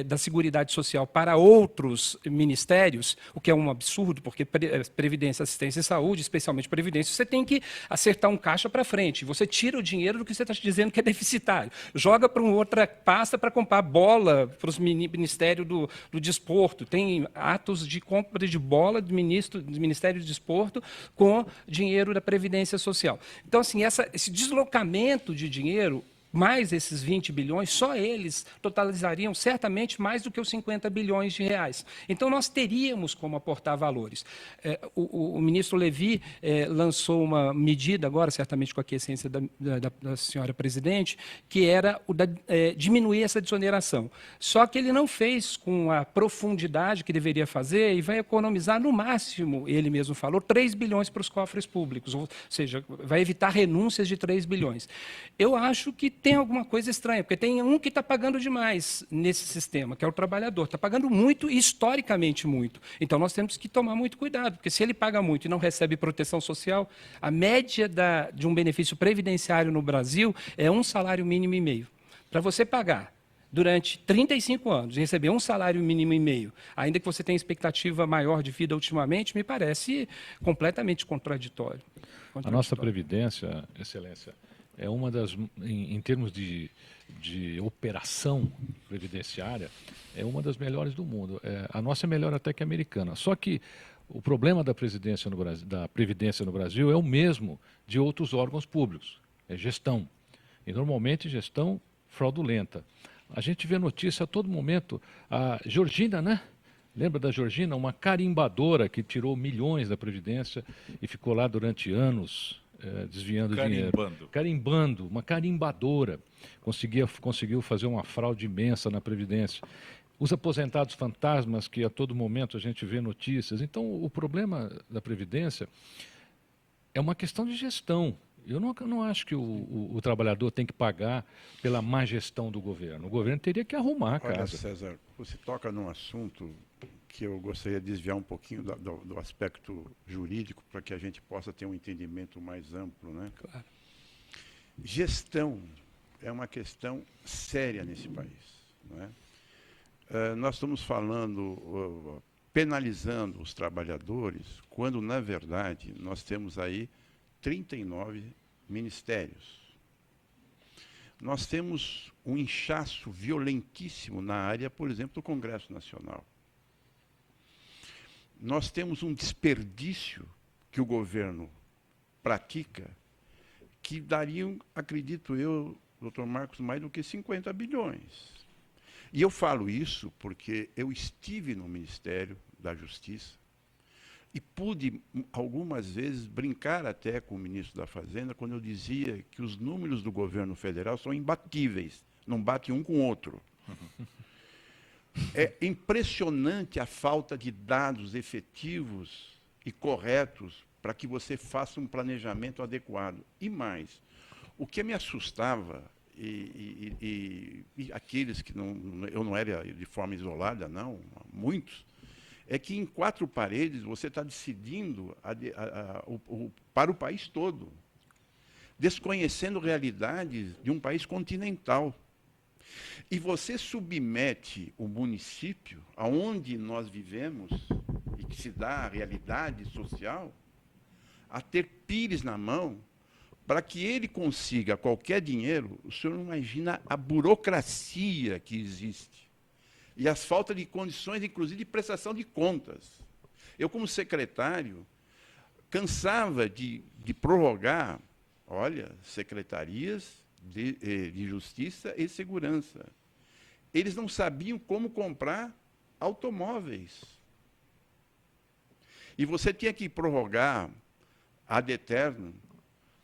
da Seguridade Social para outros ministérios, o que é um absurdo, porque Previdência, Assistência e Saúde, especialmente Previdência, você tem que acertar um caixa para frente. Você tira o dinheiro do que você está dizendo que é deficitário. Joga para uma outra pasta para comprar bola para os ministérios do desporto. Tem atos de compra de bola do Ministério do Desporto com dinheiro da Previdência Social. Então, assim, esse deslocamento de dinheiro, mais esses 20 bilhões, só eles totalizariam certamente mais do que os 50 bilhões de reais. Então, nós teríamos como aportar valores. O ministro Levi lançou uma medida, agora, certamente com a aquiescência da senhora presidente, que era diminuir essa desoneração. Só que ele não fez com a profundidade que deveria fazer e vai economizar, no máximo, ele mesmo falou, 3 bilhões para os cofres públicos, ou seja, vai evitar renúncias de 3 bilhões. Eu acho que tem alguma coisa estranha, porque tem um que está pagando demais nesse sistema, que é o trabalhador. Está pagando muito e historicamente muito. Então, nós temos que tomar muito cuidado, porque se ele paga muito e não recebe proteção social, a média de um benefício previdenciário no Brasil é 1 salário mínimo e meio. Para você pagar durante 35 anos e receber 1 salário mínimo e meio, ainda que você tenha expectativa maior de vida ultimamente, me parece completamente contraditório. A nossa Previdência, Excelência, é uma das, em termos de operação previdenciária, é uma das melhores do mundo. A nossa é melhor até que a americana. Só que o problema da Previdência no Brasil é o mesmo de outros órgãos públicos, é gestão. E, normalmente, gestão fraudulenta. A gente vê notícia a todo momento. A Georgina, né? Lembra da Georgina? Uma carimbadora que tirou milhões da Previdência e ficou lá durante anos desviando dinheiro. Carimbando, uma carimbadora. Conseguiu fazer uma fraude imensa na Previdência. Os aposentados fantasmas, que a todo momento a gente vê notícias. Então, o problema da Previdência é uma questão de gestão. Eu não acho que o trabalhador tem que pagar pela má gestão do governo. O governo teria que arrumar a casa. Olha, César, você toca num assunto que eu gostaria de desviar um pouquinho do aspecto jurídico para que a gente possa ter um entendimento mais amplo, né? Claro. Gestão é uma questão séria nesse país, não é? Nós estamos falando, penalizando os trabalhadores, quando, na verdade, nós temos aí 39 ministérios. Nós temos um inchaço violentíssimo na área, por exemplo, do Congresso Nacional. Nós temos um desperdício que o governo pratica, que dariam, acredito eu, doutor Marcos, mais do que 50 bilhões. E eu falo isso porque eu estive no Ministério da Justiça e pude, algumas vezes, brincar até com o ministro da Fazenda, quando eu dizia que os números do governo federal são imbatíveis, não bate um com o outro. É impressionante a falta de dados efetivos e corretos para que você faça um planejamento adequado. E mais, o que me assustava, e aqueles que eu não era de forma isolada, não, muitos, é que em 4 paredes você está decidindo para o país todo, desconhecendo realidades de um país continental. E você submete o município, aonde nós vivemos, e que se dá a realidade social, a ter pires na mão, para que ele consiga qualquer dinheiro. O senhor não imagina a burocracia que existe. E as faltas de condições, inclusive, de prestação de contas. Eu, como secretário, cansava de prorrogar, olha, secretarias de Justiça e Segurança. Eles não sabiam como comprar automóveis. E você tinha que prorrogar ad eternum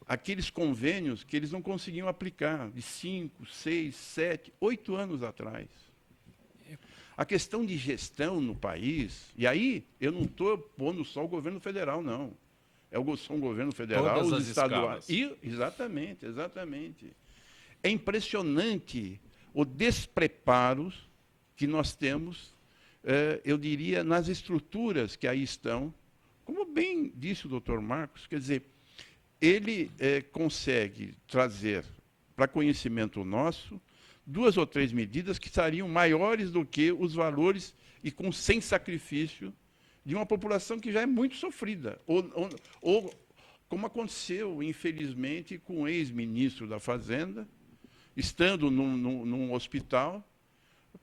aqueles convênios que eles não conseguiam aplicar de 5, 6, 7, 8 anos atrás. A questão de gestão no país, e aí eu não estou pondo só o governo federal, não. São o governo federal, Todas os as estaduais. escalas. Exatamente, exatamente. É impressionante o despreparo que nós temos, eu diria, nas estruturas que aí estão. Como bem disse o doutor Marcos, quer dizer, ele consegue trazer para conhecimento nosso 2 ou 3 medidas que estariam maiores do que os valores e sem sacrifício de uma população que já é muito sofrida. Ou como aconteceu, infelizmente, com o ex-ministro da Fazenda, estando num hospital,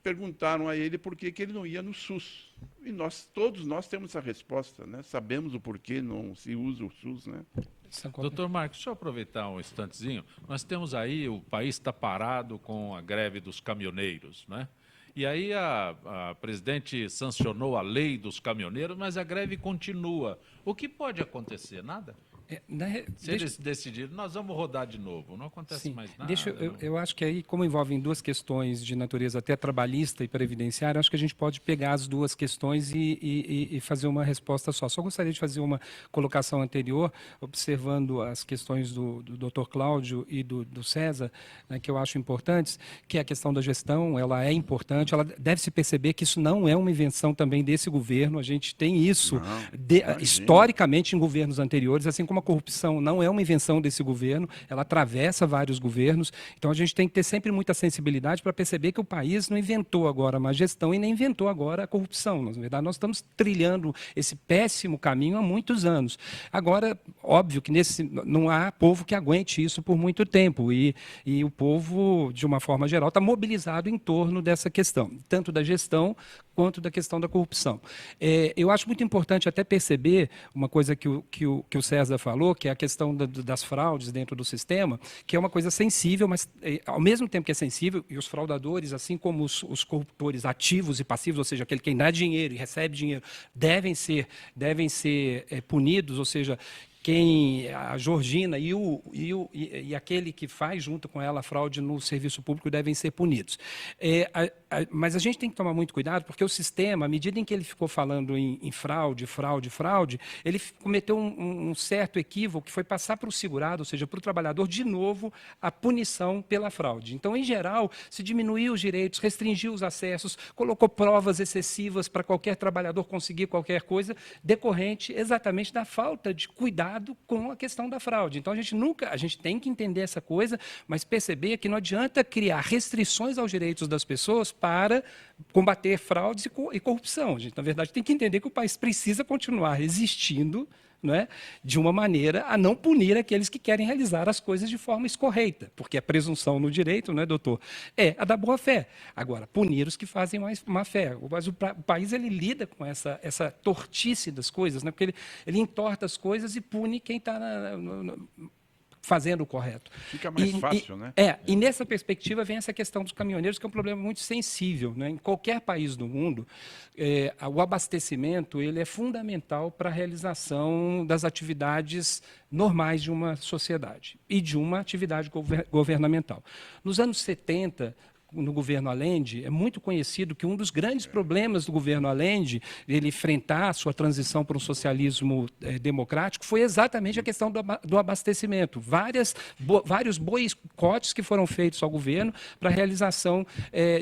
perguntaram a ele por que ele não ia no SUS. E todos nós temos a resposta, né? Sabemos o porquê não se usa o SUS, né? Doutor Marcos, deixa eu aproveitar um instantezinho. Nós temos aí, o país está parado com a greve dos caminhoneiros, né? E aí a presidente sancionou a lei dos caminhoneiros, mas a greve continua. O que pode acontecer? Nada? Se eles decidirem, nós vamos rodar de novo, não acontece mais nada. Eu acho que aí, como envolvem 2 questões de natureza até trabalhista e previdenciária, acho que a gente pode pegar as 2 questões e fazer uma resposta só. Só gostaria de fazer uma colocação anterior, observando as questões do Dr. Cláudio e do César, né, que eu acho importantes, que a questão da gestão, ela é importante, ela deve se perceber que isso não é uma invenção também desse governo, a gente tem isso historicamente em governos anteriores, assim como a corrupção não é uma invenção desse governo, ela atravessa vários governos, então a gente tem que ter sempre muita sensibilidade para perceber que o país não inventou agora a má gestão e nem inventou agora a corrupção. Na verdade, nós estamos trilhando esse péssimo caminho há muitos anos. Agora, óbvio que não há povo que aguente isso por muito tempo e o povo, de uma forma geral, está mobilizado em torno dessa questão, tanto da gestão quanto da questão da corrupção. Eu acho muito importante até perceber uma coisa que o César falou, que é a questão das fraudes dentro do sistema, que é uma coisa sensível, mas ao mesmo tempo que é sensível, e os fraudadores, assim como os corruptores ativos e passivos, ou seja, aquele quem dá dinheiro e recebe dinheiro, devem ser punidos, ou seja, a Georgina e aquele que faz junto com ela a fraude no serviço público devem ser punidos. Mas a gente tem que tomar muito cuidado, porque o sistema, à medida em que ele ficou falando em fraude, ele cometeu um certo equívoco, que foi passar para o segurado, ou seja, para o trabalhador, de novo, a punição pela fraude. Então, em geral, se diminuiu os direitos, restringiu os acessos, colocou provas excessivas para qualquer trabalhador conseguir qualquer coisa, decorrente exatamente da falta de cuidado com a questão da fraude. Então, a gente tem que entender essa coisa, mas perceber que não adianta criar restrições aos direitos das pessoas para combater fraudes e corrupção. A gente, na verdade, tem que entender que o país precisa continuar existindo, né, de uma maneira a não punir aqueles que querem realizar as coisas de forma escorreita, porque a presunção no direito, né, doutor, é a da boa-fé. Agora, punir os que fazem má-fé. Mas o país ele lida com essa tortice das coisas, né, porque ele entorta as coisas e pune quem está fazendo o correto. Fica mais fácil, né? E nessa perspectiva vem essa questão dos caminhoneiros, que é um problema muito sensível, né? Em qualquer país do mundo, o abastecimento ele é fundamental para a realização das atividades normais de uma sociedade e de uma atividade governamental. Nos anos 70, no governo Allende, é muito conhecido que um dos grandes problemas do governo Allende, ele enfrentar a sua transição para um socialismo democrático, foi exatamente a questão do abastecimento. Vários boicotes que foram feitos ao governo para a realização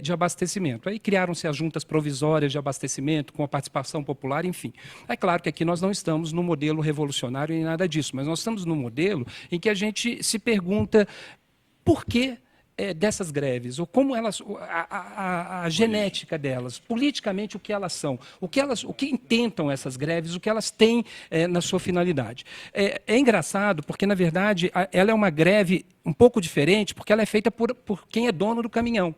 de abastecimento. Aí criaram-se as juntas provisórias de abastecimento, com a participação popular, enfim. É claro que aqui nós não estamos no modelo revolucionário nem nada disso, mas nós estamos no modelo em que a gente se pergunta por que dessas greves, ou como elas, a genética delas, politicamente o que elas são, o que intentam essas greves, o que elas têm na sua finalidade. É engraçado porque, na verdade, ela é uma greve um pouco diferente, porque ela é feita por quem é dono do caminhão.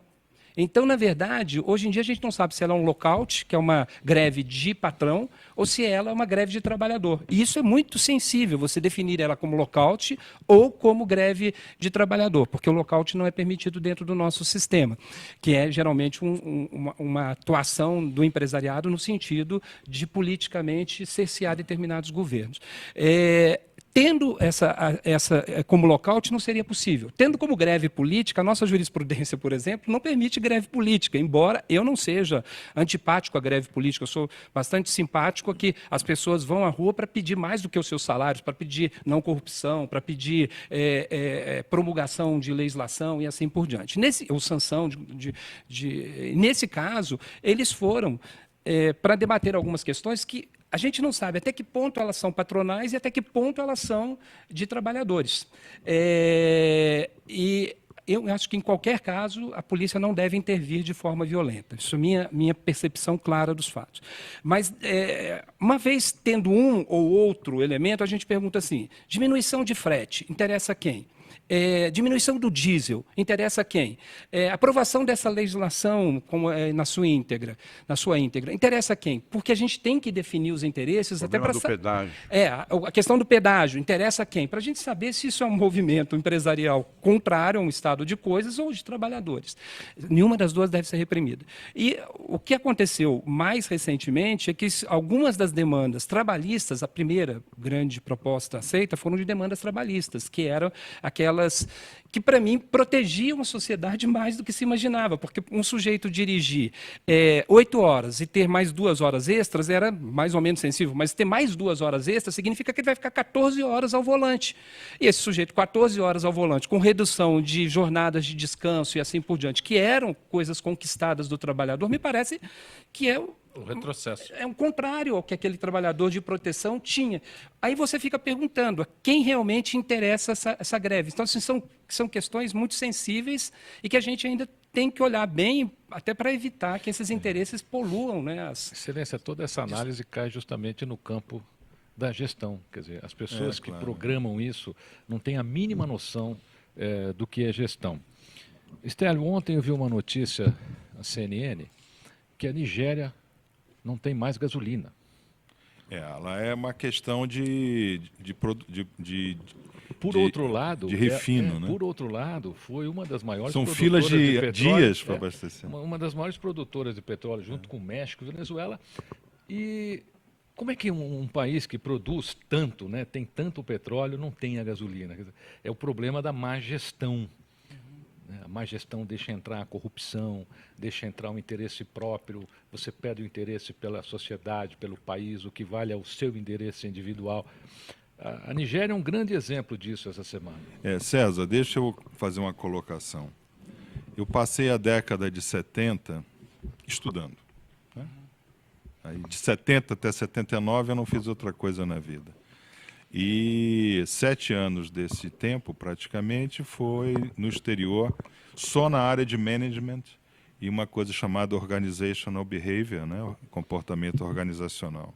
Então, na verdade, hoje em dia a gente não sabe se ela é um lockout, que é uma greve de patrão, ou se ela é uma greve de trabalhador. E isso é muito sensível, você definir ela como lockout ou como greve de trabalhador, porque o lockout não é permitido dentro do nosso sistema, que é geralmente uma atuação do empresariado no sentido de politicamente cercear determinados governos. Tendo essa como lockout não seria possível. Tendo como greve política, a nossa jurisprudência, por exemplo, não permite greve política, embora eu não seja antipático à greve política, eu sou bastante simpático a que as pessoas vão à rua para pedir mais do que os seus salários, para pedir não corrupção, para pedir promulgação de legislação e assim por diante. Ou sanção nesse caso, eles foram para debater algumas questões que a gente não sabe até que ponto elas são patronais e até que ponto elas são de trabalhadores. E eu acho que, em qualquer caso, a polícia não deve intervir de forma violenta. Isso é minha percepção clara dos fatos. Mas, uma vez tendo um ou outro elemento, a gente pergunta assim, diminuição de frete, interessa a quem? Diminuição do diesel, interessa a quem? Aprovação dessa legislação na sua íntegra, interessa a quem? Porque a gente tem que definir os interesses até para... pedágio. A questão do pedágio, interessa a quem? Para a gente saber se isso é um movimento empresarial contrário a um estado de coisas ou de trabalhadores. Nenhuma das duas deve ser reprimida. E o que aconteceu mais recentemente é que algumas das demandas trabalhistas, a primeira grande proposta aceita, foram de demandas trabalhistas, que eram aquelas que, para mim, protegiam a sociedade mais do que se imaginava, porque um sujeito dirigir 8 horas e ter mais 2 horas extras era mais ou menos sensível, mas ter mais 2 horas extras significa que ele vai ficar 14 horas ao volante. E esse sujeito, 14 horas ao volante, com redução de jornadas de descanso e assim por diante, que eram coisas conquistadas do trabalhador, me parece que o retrocesso. É um contrário ao que aquele trabalhador de proteção tinha. Aí você fica perguntando a quem realmente interessa essa greve. Então, assim, são questões muito sensíveis e que a gente ainda tem que olhar bem, até para evitar que esses interesses poluam, né? Excelência, toda essa análise cai justamente no campo da gestão. Quer dizer, as pessoas que programam isso não têm a mínima noção do que é gestão. Estélio, ontem eu vi uma notícia na CNN que a Nigéria não tem mais gasolina. Ela é uma questão de outro lado, refino, né? Por outro lado, foi uma das maiores São produtoras filas de petróleo, dias para abastecer. Uma das maiores produtoras de petróleo, junto com o México e Venezuela. E como é que um país que produz tanto, né, tem tanto petróleo, não tem a gasolina? É o problema da má gestão. A má gestão deixa entrar a corrupção, deixa entrar um interesse próprio, você perde o interesse pela sociedade, pelo país, o que vale é o seu interesse individual. A Nigéria é um grande exemplo disso essa semana. César, deixa eu fazer uma colocação. Eu passei a década de 70 estudando. Né? Aí, de 70 até 79 eu não fiz outra coisa na vida. E 7 anos desse tempo, praticamente, foi no exterior, só na área de management e uma coisa chamada organizational behavior, né? Comportamento organizacional.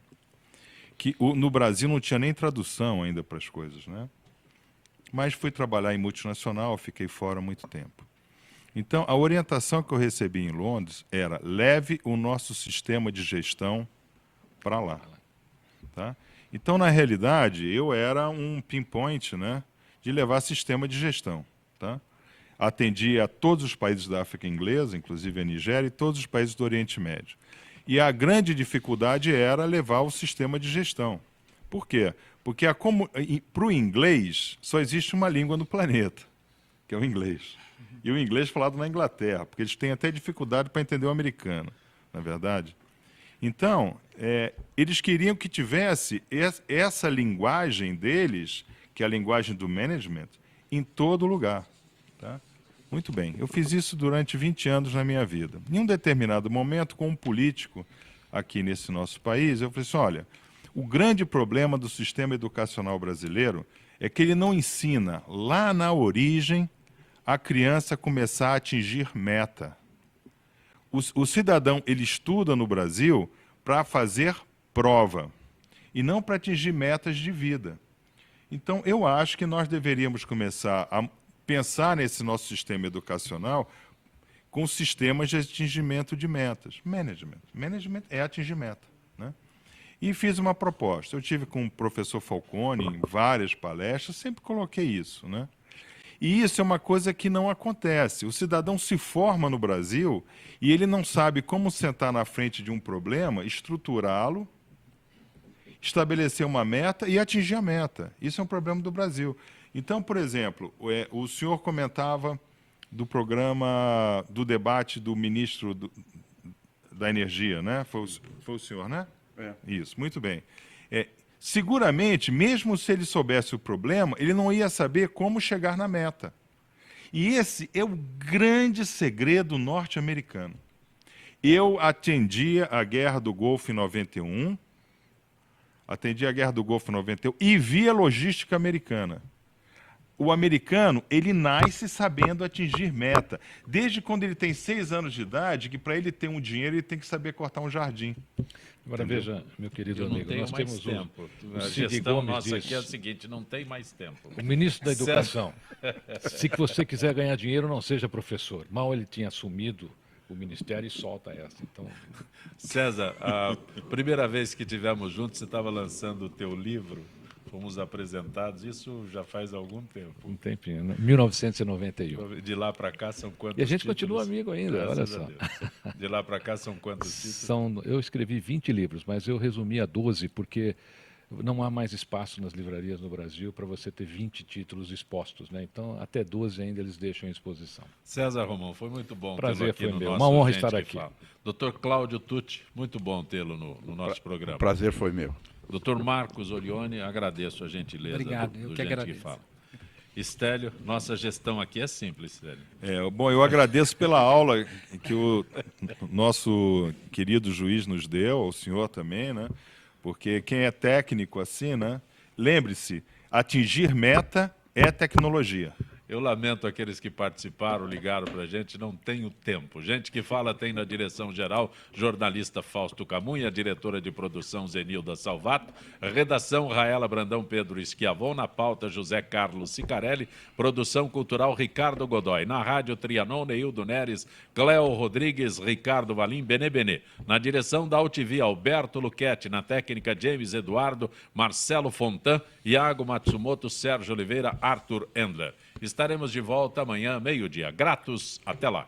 Que no Brasil não tinha nem tradução ainda para as coisas, né? Mas fui trabalhar em multinacional, fiquei fora há muito tempo. Então, a orientação que eu recebi em Londres era: leve o nosso sistema de gestão para lá. Tá? Então, na realidade, eu era um pinpoint, né, de levar sistema de gestão. Tá? Atendia a todos os países da África inglesa, inclusive a Nigéria, e todos os países do Oriente Médio. E a grande dificuldade era levar o sistema de gestão. Por quê? Porque para o inglês só existe uma língua no planeta, que é o inglês. E o inglês falado na Inglaterra, porque eles têm até dificuldade para entender o americano, na verdade. Então, eles queriam que tivesse essa linguagem deles, que é a linguagem do management, em todo lugar. Tá? Muito bem, eu fiz isso durante 20 anos na minha vida. Em um determinado momento, com um político aqui nesse nosso país, eu falei assim: olha, o grande problema do sistema educacional brasileiro é que ele não ensina, lá na origem, a criança começar a atingir meta. O cidadão, ele estuda no Brasil para fazer prova e não para atingir metas de vida. Então, eu acho que nós deveríamos começar a pensar nesse nosso sistema educacional com sistemas de atingimento de metas. Management é atingir meta, né? E fiz uma proposta. Eu tive com o professor Falcone em várias palestras, sempre coloquei isso, né? E isso é uma coisa que não acontece. O cidadão se forma no Brasil e ele não sabe como sentar na frente de um problema, estruturá-lo, estabelecer uma meta e atingir a meta. Isso é um problema do Brasil. Então, por exemplo, o senhor comentava do programa, do debate do ministro da Energia, né? Foi o senhor, né? É. Isso, muito bem. Seguramente, mesmo se ele soubesse o problema, ele não ia saber como chegar na meta. E esse é o grande segredo norte-americano. Eu atendi a Guerra do Golfo em 91, e vi a logística americana. O americano, ele nasce sabendo atingir meta. Desde quando ele tem 6 anos de idade, que para ele ter um dinheiro, ele tem que saber cortar um jardim. Agora veja, meu querido Eu não amigo, tenho nós mais temos tempo. o A Cid gestão Gomes nossa diz, aqui é o seguinte, não tem mais tempo. o ministro da Educação, se você quiser ganhar dinheiro, não seja professor. Mal ele tinha assumido o ministério e solta essa. Então, César, a primeira vez que tivemos juntos, você estava lançando o teu livro, fomos apresentados, isso já faz algum tempo. um tempinho, né? 1991. De lá para cá são quantos E a gente títulos? continua amigo ainda, Graças olha a Deus. De lá para cá são quantos títulos? Eu escrevi 20 livros, mas eu resumi a 12 porque não há mais espaço nas livrarias no Brasil para você ter 20 títulos expostos, né? Então, até 12 ainda eles deixam em exposição. César Romão, foi muito bom Prazer, tê-lo aqui foi no meu. nosso Uma honra Gente estar que aqui. Fala. Dr. Cláudio Tucci, muito bom tê-lo no nosso programa. O prazer foi meu. Dr. Marcos Orione, agradeço a gentileza Obrigado, do eu que Gente agradeço. que Fala. Estélio, nossa gestão aqui é simples, Estélio. Bom, eu agradeço pela aula que o nosso querido juiz nos deu, ao senhor também, né? Porque quem é técnico assim, né? Lembre-se, atingir meta é tecnologia. Eu lamento aqueles que participaram, ligaram para a gente, não tenho tempo. Gente que Fala tem na direção geral, jornalista Fausto Camunha, diretora de produção Zenilda Salvato, redação Raela Brandão Pedro Schiavon, na pauta José Carlos Sicarelli, produção cultural Ricardo Godoy, na rádio Trianon, Neildo Neres, Cléo Rodrigues, Ricardo Valim, Benê. Na direção da UTV, Alberto Luquete, na técnica James Eduardo, Marcelo Fontan, Iago Matsumoto, Sérgio Oliveira, Arthur Endler. Estaremos de volta amanhã, meio-dia. Gratos, até lá.